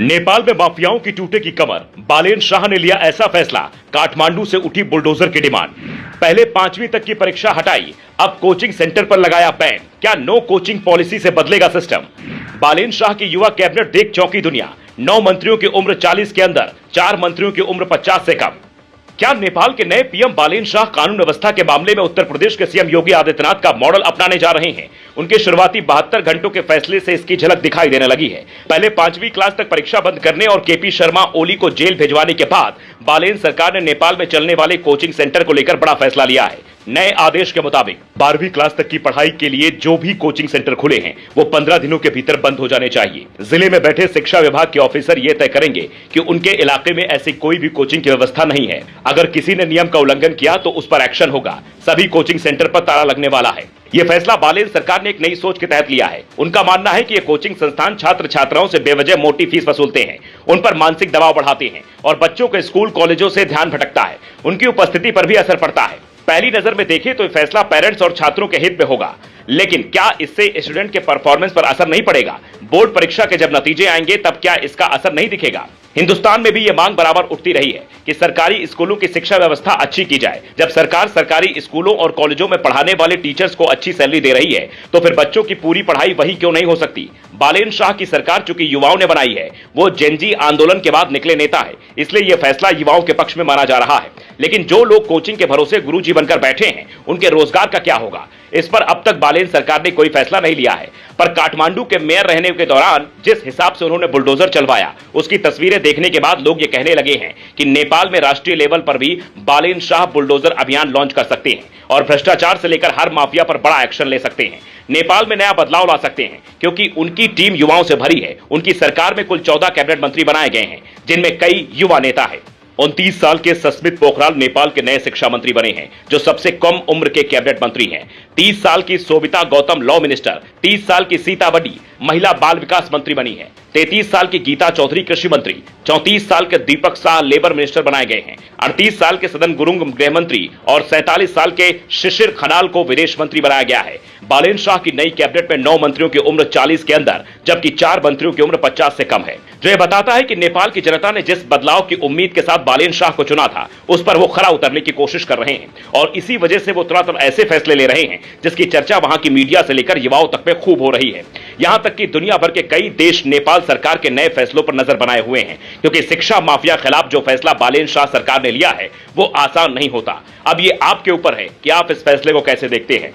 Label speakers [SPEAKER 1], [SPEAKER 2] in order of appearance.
[SPEAKER 1] नेपाल में माफियाओं की टूटे की कमर। बालेन शाह ने लिया ऐसा फैसला, काठमांडू से उठी बुलडोजर की डिमांड। पहले 5वीं तक की परीक्षा हटाई, अब कोचिंग सेंटर पर लगाया बैन। क्या नो कोचिंग पॉलिसी से बदलेगा सिस्टम? बालेन शाह की युवा कैबिनेट देख चौंकी दुनिया। 9 मंत्रियों की उम्र 40 के अंदर, 4 मंत्रियों की उम्र 50 से कम। क्या नेपाल के नए पीएम बालेन शाह कानून व्यवस्था के मामले में उत्तर प्रदेश के सीएम योगी आदित्यनाथ का मॉडल अपनाने जा रहे हैं? उनके शुरुआती 72 घंटों के फैसले से इसकी झलक दिखाई देने लगी है। पहले 5वीं क्लास तक परीक्षा बंद करने और केपी शर्मा ओली को जेल भिजवाने के बाद बालेन सरकार ने नेपाल में चलने वाले कोचिंग सेंटर को लेकर बड़ा फैसला लिया है। नए आदेश के मुताबिक 12वीं क्लास तक की पढ़ाई के लिए जो भी कोचिंग सेंटर खुले हैं वो 15 दिनों के भीतर बंद हो जाने चाहिए। जिले में बैठे शिक्षा विभाग के ऑफिसर ये तय करेंगे कि उनके इलाके में ऐसी कोई भी कोचिंग की व्यवस्था नहीं है। अगर किसी ने नियम का उल्लंघन किया तो उस पर एक्शन होगा। सभी कोचिंग सेंटर पर ताला लगने वाला है। यह फैसला बालेन सरकार ने एक नई सोच के तहत लिया है। उनका मानना है कि ये कोचिंग संस्थान छात्र छात्राओं से बेवजह मोटी फीस वसूलते हैं, उन पर मानसिक दबाव बढ़ाते हैं और बच्चों के स्कूल कॉलेजों से ध्यान भटकता है। उनकी उपस्थिति पर भी असर पड़ता है। पहली नजर में देखें तो यह फैसला पेरेंट्स और छात्रों के हित में होगा, लेकिन क्या इससे स्टूडेंट के परफॉर्मेंस पर असर नहीं पड़ेगा? बोर्ड परीक्षा के जब नतीजे आएंगे तब क्या इसका असर नहीं दिखेगा? हिंदुस्तान में भी यह मांग बराबर उठती रही है कि सरकारी स्कूलों की शिक्षा व्यवस्था अच्छी की जाए। जब सरकार सरकारी स्कूलों और कॉलेजों में पढ़ाने वाले टीचर्स को अच्छी सैलरी दे रही है तो फिर बच्चों की पूरी पढ़ाई वही क्यों नहीं हो सकती? बालेन शाह की सरकार चूंकि युवाओं ने बनाई है, वो जेनजी आंदोलन के बाद निकले नेता है, इसलिए यह फैसला युवाओं के पक्ष में माना जा रहा है। लेकिन जो लोग कोचिंग के भरोसे गुरुजी बनकर बैठे हैं, उनके रोजगार का क्या होगा? इस पर अब तक बालेन सरकार ने कोई फैसला नहीं लिया है। पर काठमांडू के मेयर रहने के दौरान जिस हिसाब से उन्होंने बुलडोजर चलवाया, उसकी तस्वीरें देखने के बाद लोग ये कहने लगे हैं कि नेपाल में राष्ट्रीय लेवल पर भी बालेन शाह बुलडोजर अभियान लॉन्च कर सकते हैं और भ्रष्टाचार से लेकर हर माफिया पर बड़ा एक्शन ले सकते हैं। नेपाल में नया बदलाव ला सकते हैं, क्योंकि उनकी टीम युवाओं से भरी है। उनकी सरकार में कुल 14 कैबिनेट मंत्री बनाए गए हैं, जिनमें कई युवा नेता हैं। 29 साल के सस्मित पोखराल नेपाल के नए शिक्षा मंत्री बने हैं, जो सबसे कम उम्र के कैबिनेट मंत्री हैं। 30 साल की सोबिता गौतम लॉ मिनिस्टर, 30 साल की सीता बडी महिला बाल विकास मंत्री बनी है। 33 साल की गीता चौधरी कृषि मंत्री, 34 साल के दीपक शाह लेबर मिनिस्टर बनाए गए हैं। 38 साल के सदन गुरुंग गृह मंत्री और 47 साल के शिशिर खनाल को विदेश मंत्री बनाया गया है। बालेन शाह की नई कैबिनेट में 9 मंत्रियों की उम्र 40 के अंदर, जबकि 4 मंत्रियों की उम्र 50 से कम है, जो यह बताता है कि नेपाल की जनता ने जिस बदलाव की उम्मीद के साथ बालेन शाह को चुना था, उस पर वो खरा उतरने की कोशिश कर रहे हैं और इसी वजह से वो तुरंत ऐसे फैसले ले रहे हैं जिसकी चर्चा वहां की मीडिया से लेकर युवाओं तक में खूब हो रही है। यहां तक कि दुनिया भर के कई देश नेपाल सरकार के नए फैसलों पर नजर बनाए हुए हैं, क्योंकि शिक्षा माफिया खिलाफ जो फैसला बालेन शाह सरकार ने लिया है वो आसान नहीं होता। अब ये आपके ऊपर है कि आप इस फैसले को कैसे देखते हैं।